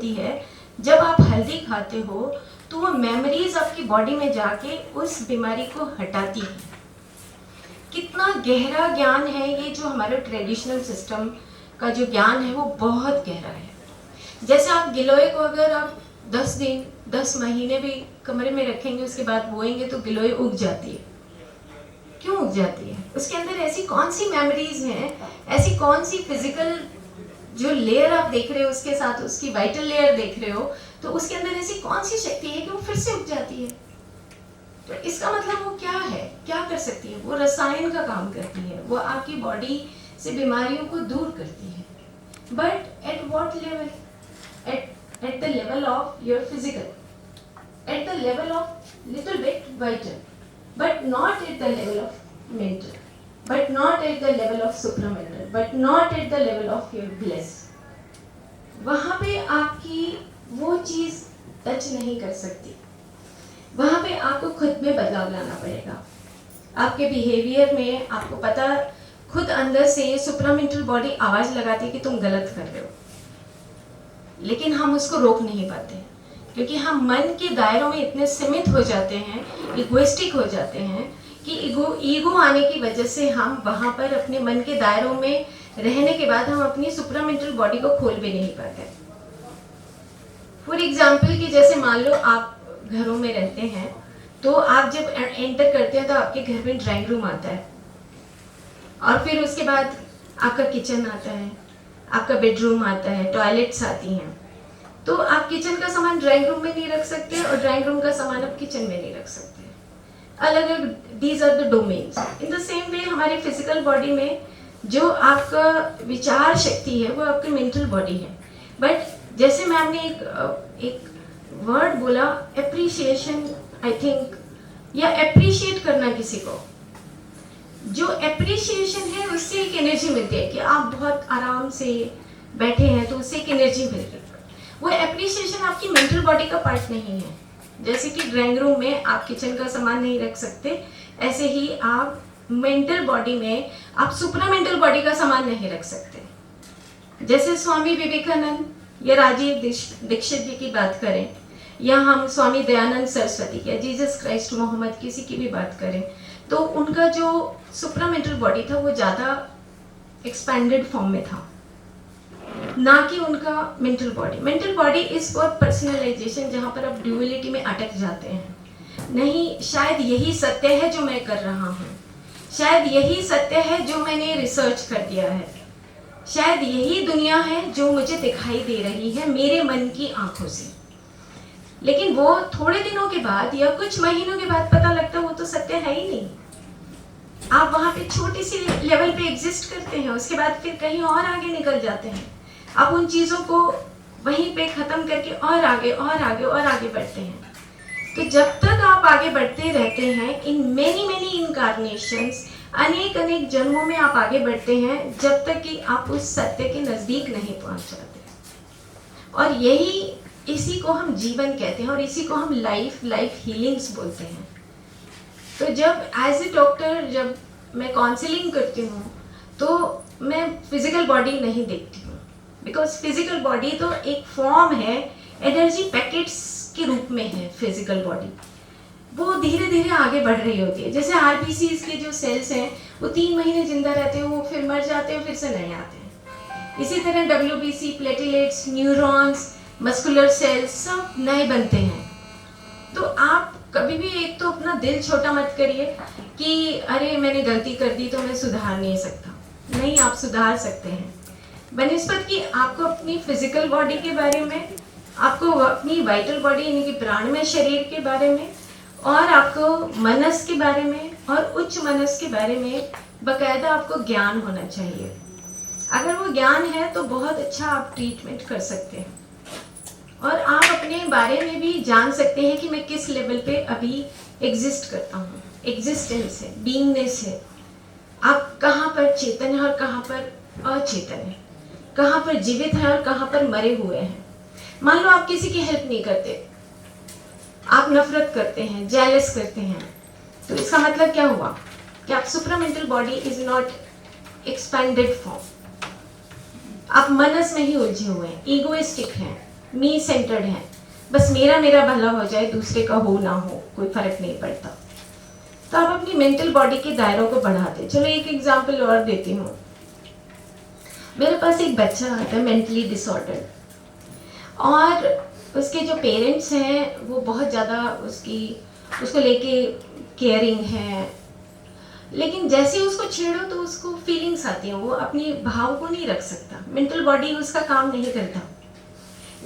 होती है, जब आप हल्दी खाते हो तो वो मेमोरीज आपकी बॉडी में जाके उस बीमारी को हटाती है। कितना गहरा ज्ञान है ये, जो हमारे ट्रेडिशनल सिस्टम का जो ज्ञान है वो बहुत गहरा है। जैसे आप गिलोय को अगर आप 10 दिन 10 महीने भी कमरे में रखेंगे, उसके बाद बोएंगे तो गिलोय उग जाती है। क्यों उग जाती है? उसके अंदर ऐसी कौन सी मेमोरीज हैं, ऐसी कौन सी फिजिकल जो लेयर आप देख रहे हो उसके साथ उसकी वाइटल लेयर देख रहे हो, तो उसके अंदर ऐसी कौन सी शक्ति है कि वो फिर से उग जाती है। तो इसका मतलब वो क्या है, क्या कर सकती है? वो रसायन का काम करती है, वो आपकी बॉडी से बीमारियों को दूर करती है। But at what level? At the level of your physical, at the level of little bit vital, but not at the level of mental, but not at the level of supramental, but not at the level of your bliss. वहाँ पे आपकी वो चीज़ touch नहीं कर सकती। वहाँ पे आपको खुद में बदलाव लाना पड़ेगा। आपके बिहेवियर में आपको पता, खुद अंदर से सुप्रामेंटल बॉडी आवाज़ लगाती है कि तुम गलत कर रहे हो, लेकिन हम उसको रोक नहीं पाते क्योंकि हम मन के दायरों में इतने सीमित हो जाते हैं, इगोइस्टिक हो जाते हैं कि ईगो आने की वजह से हम वहाँ पर अपने मन के दायरों में रहने के बाद हम अपनी सुप्रामेंटल बॉडी को खोल भी नहीं पाते। फॉर एग्जाम्पल कि जैसे मान लो आप घरों में रहते हैं, तो आप जब एंटर करते हैं तो आपके घर में ड्राइंग रूम आता है, और फिर उसके बाद आपका किचन आता है, आपका बेडरूम आता है, टॉयलेट्स आती हैं। तो आप किचन का सामान ड्राइंग रूम में नहीं रख सकते और ड्राइंग रूम का सामान आप किचन में नहीं रख सकते। अलग अलग, these are the domains. In the same way हमारी फिजिकल बॉडी में जो आपका विचार शक्ति है वो आपकी मेंटल बॉडी है। बट जैसे मैम ने एक वर्ड बोला, एप्रिसिएशन, आई थिंक, या एप्रिशिएट करना किसी को, जो एप्रिसिएशन है उससे एक एनर्जी मिलती है कि आप बहुत आराम से बैठे हैं तो उससे एक एनर्जी मिलती है। वो एप्रिसिएशन आपकी मेंटल बॉडी का पार्ट नहीं है। जैसे कि ड्राइंग रूम में आप किचन का सामान नहीं रख सकते, ऐसे ही आप मेंटल बॉडी में आप सुप्रामेंटल बॉडी का सामान नहीं रख सकते। जैसे स्वामी विवेकानंद या राजीव दीक्षित जी की बात करें, या हम स्वामी दयानंद सरस्वती या जीसस क्राइस्ट मोहम्मद किसी की भी बात करें, तो उनका जो सुप्रामेंटल बॉडी था वो ज़्यादा एक्सपैंडेड फॉर्म में था, ना कि उनका mental body. Mental body is for personalization, जहाँ पर आप ड्यूअलिटी में अटक जाते हैं। नहीं, शायद यही सत्य है जो मैं कर रहा हूँ, शायद यही सत्य है जो मैंने रिसर्च कर दिया है, शायद यही दुनिया है जो मुझे दिखाई दे रही है मेरे मन की आंखों से। लेकिन वो थोड़े दिनों के बाद या कुछ महीनों के बाद पता लगता है वो तो सत्य है ही नहीं। आप वहाँ पे छोटी सी लेवल पे एग्जिस्ट करते हैं, उसके बाद फिर कहीं और आगे निकल जाते हैं। आप उन चीज़ों को वहीं पे ख़त्म करके और आगे और आगे और आगे बढ़ते हैं। तो जब तक आप आगे बढ़ते रहते हैं, इन मेनी इनकारनेशंस, अनेक अनेक जन्मों में आप आगे बढ़ते हैं, जब तक कि आप उस सत्य के नज़दीक नहीं पहुंच जाते। और इसी को हम जीवन कहते हैं और इसी को हम लाइफ हीलिंग्स बोलते हैं। तो जब एज ए डॉक्टर जब मैं काउंसलिंग करती हूँ तो मैं फिजिकल बॉडी नहीं देखती हूँ, बिकॉज फिजिकल बॉडी तो एक फॉर्म है, एनर्जी पैकेट्स के रूप में है। फिजिकल बॉडी वो धीरे धीरे आगे बढ़ रही होती है। जैसे आरबीसीज के जो सेल्स हैं वो 3 महीने जिंदा रहते हैं, वो फिर मर जाते हैं, फिर से नए आते हैं। इसी तरह WBC, platelets, neurons, muscular cells सब नए बनते हैं। तो आप कभी भी एक तो अपना दिल छोटा मत करिए कि अरे मैंने गलती कर दी तो मैं सुधार नहीं सकता। नहीं, आप सुधार सकते हैं, बनिस्बत कि आपको अपनी फिजिकल बॉडी के बारे में, आपको अपनी वाइटल बॉडी यानी कि प्राणमय शरीर के बारे में, और आपको मनस के बारे में और उच्च मनस के बारे में बाकायदा आपको ज्ञान होना चाहिए। अगर वो ज्ञान है तो बहुत अच्छा आप ट्रीटमेंट कर सकते हैं और आप अपने बारे में भी जान सकते हैं कि मैं किस लेवल पे अभी एग्जिस्ट करता हूँ। एग्जिस्टेंस है, बीइंगनेस है, आप कहाँ पर चेतन है और कहाँ पर अचेतन है, कहाँ पर जीवित है और कहाँ पर मरे हुए हैं। मान लो आप किसी की हेल्प नहीं करते, आप नफरत करते हैं, जेलस करते हैं, तो इसका मतलब क्या हुआ कि आप supramental body is not expanded form, आप मनस में ही उलझे हुए हैं, ईगोइस्टिक हैं, मी सेंटर्ड हैं, बस मेरा मेरा भला हो जाए, दूसरे का हो ना हो कोई फर्क नहीं पड़ता, तो आप अपनी मेंटल बॉडी के दायरों को बढ़ाते हैं। चलो एक एग्जांपल और देती हूँ। मेरे पास एक बच्चा आता है मेंटली डिसऑर्डर, और उसके जो पेरेंट्स हैं वो बहुत ज़्यादा उसको लेके केयरिंग है, लेकिन जैसे ही उसको छेड़ो तो उसको फीलिंग्स आती हैं, वो अपनी भाव को नहीं रख सकता, मेंटल बॉडी उसका काम नहीं करता,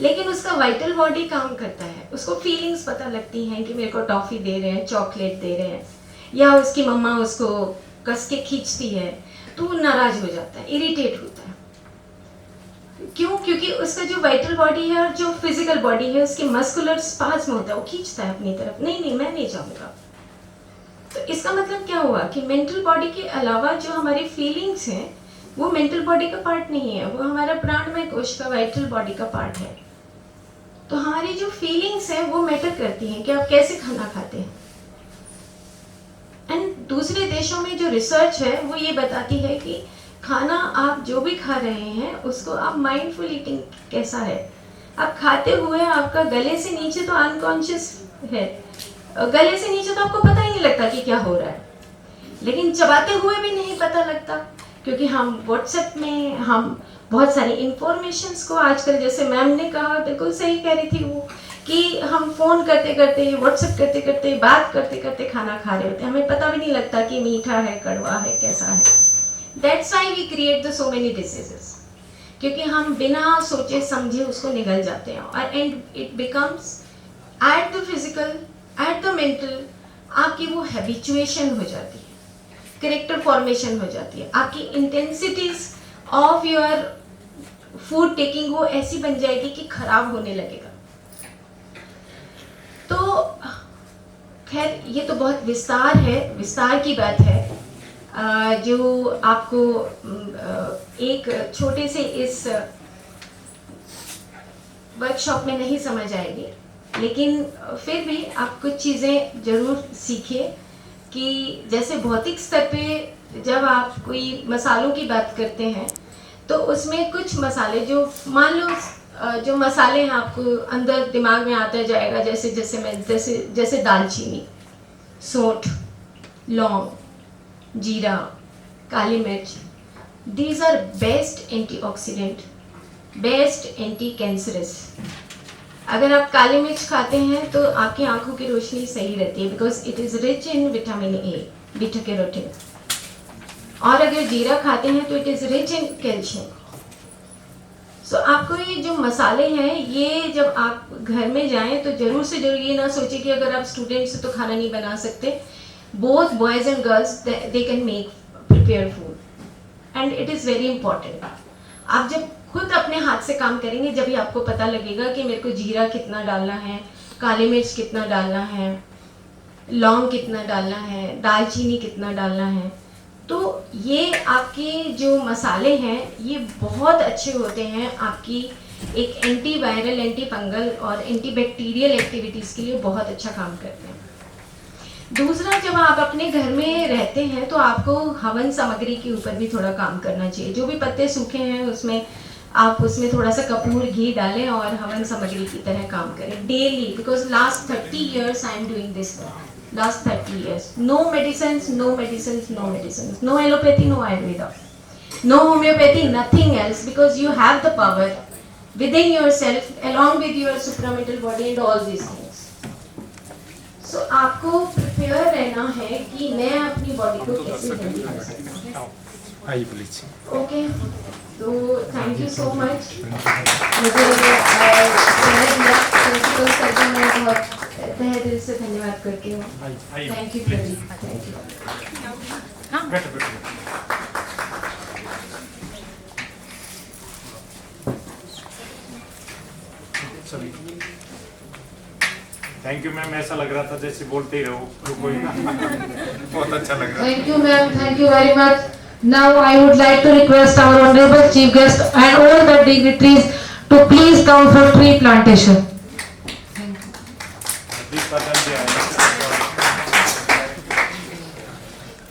लेकिन उसका वाइटल बॉडी काम करता है। उसको फीलिंग्स पता लगती हैं कि मेरे को टॉफ़ी दे रहे हैं, चॉकलेट दे रहे हैं, या उसकी मम्मा उसको कस के खींचती है तो वो नाराज़ हो जाता है, इरिटेट होता है। क्यों? क्योंकि उसका जो वाइटल बॉडी है और जो फिजिकल बॉडी है, उसकी मस्कुलर स्पाज्म होता है, वो खींचता है अपनी तरफ, नहीं नहीं मैं नहीं चाहूँगा। तो इसका मतलब क्या हुआ कि मेंटल बॉडी के अलावा जो हमारी फीलिंग्स हैं वो मेंटल बॉडी का पार्ट नहीं है, वो हमारा प्राणमय कोश का वाइटल बॉडी का पार्ट है। तो हमारी जो फीलिंग्स हैं वो मैटर करती हैं कि आप कैसे खाना खाते हैं। एंड दूसरे देशों में जो रिसर्च है वो ये बताती है कि खाना आप जो भी खा रहे हैं उसको आप माइंडफुल ईटिंग कैसा है, आप खाते हुए आपका गले से नीचे तो अनकॉन्शियस है, गले से नीचे तो आपको पता ही नहीं लगता कि क्या हो रहा है, लेकिन चबाते हुए भी नहीं पता लगता, क्योंकि हम व्हाट्सएप में हम बहुत सारी इंफॉर्मेशंस को आजकल, जैसे मैम ने कहा बिल्कुल सही कह रही थी वो, कि हम फ़ोन करते करते, व्हाट्सएप करते करते, बात करते करते खाना खा रहे होते हैं, हमें पता भी नहीं लगता कि मीठा है, कड़वा है, कैसा है। That's why we create the so many diseases, क्योंकि हम बिना सोचे समझे उसको निगल जाते हैं, और and it becomes at the physical, at the mental, आपकी वो हैबिचुएशन हो जाती है, करेक्टर फॉर्मेशन हो जाती है, आपकी intensities of your food taking वो ऐसी बन जाएगी कि खराब होने लगेगा। तो खैर ये तो बहुत विस्तार की बात है, जो आपको एक छोटे से इस वर्कशॉप में नहीं समझ आएगी, लेकिन फिर भी आप कुछ चीज़ें ज़रूर सीखिए कि जैसे भौतिक स्तर पे जब आप कोई मसालों की बात करते हैं तो उसमें कुछ मसाले जो मान लो जो मसाले हैं आपको अंदर दिमाग में आता जाएगा, जैसे दालचीनी, सौंठ, लौंग, जीरा, काली मिर्च, these are best antioxidant, best anti cancerous. अगर आप काली मिर्च खाते हैं तो आपकी आंखों की रोशनी सही रहती है, because it is rich in vitamin A, beta carotene. और अगर जीरा खाते हैं तो it is rich in calcium. So आपको ये जो मसाले हैं, ये जब आप घर में जाएं तो ज़रूर से ज़रूर ये ना सोचिए कि अगर आप स्टूडेंट्स तो खाना नहीं बना सकते। Both boys and girls they can make prepare food, and it is very important. आप जब खुद अपने हाथ से काम करेंगे, जब भी आपको पता लगेगा कि मेरे को जीरा कितना डालना है, काली मिर्च कितना डालना है, लौंग कितना डालना है, दालचीनी कितना डालना है। तो ये आपके जो मसाले हैं ये बहुत अच्छे होते हैं, आपकी एक एंटी वायरल, एंटी फंगल और एंटी बैक्टीरियल एक्टिविटीज़ के लिए बहुत अच्छा काम करते हैं। दूसरा, जब आप अपने घर में रहते हैं तो आपको हवन सामग्री के ऊपर भी थोड़ा काम करना चाहिए। जो भी पत्ते सूखे हैं उसमें आप उसमें थोड़ा सा कपूर, घी डालें और हवन सामग्री की तरह काम करें daily, because last 30 years I am doing this work. Last 30 years, no medicines, no allopathy, no Ayurveda, no homeopathy, nothing else, because you have the power within yourself along with your supramental body and all these things. So आपको prepare रहना है कि मैं अपनी body को कैसे healthy कर सकता हूँ। आइए प्लीज। ओके, तो थैंक यू सो मच। मुझे प्रिंसिपल सर को मैं बहुत तहे दिल से धन्यवाद करती हूँ। Thank you Pradeep, thank you. Thank you ma'am, ऐसा लग रहा था जैसे बोलते ही रहो, कोई बहुत अच्छा लग रहा है। Thank you ma'am, thank you very much. Now I would like to request our honorable chief guest and all the dignitaries to please come for tree plantation.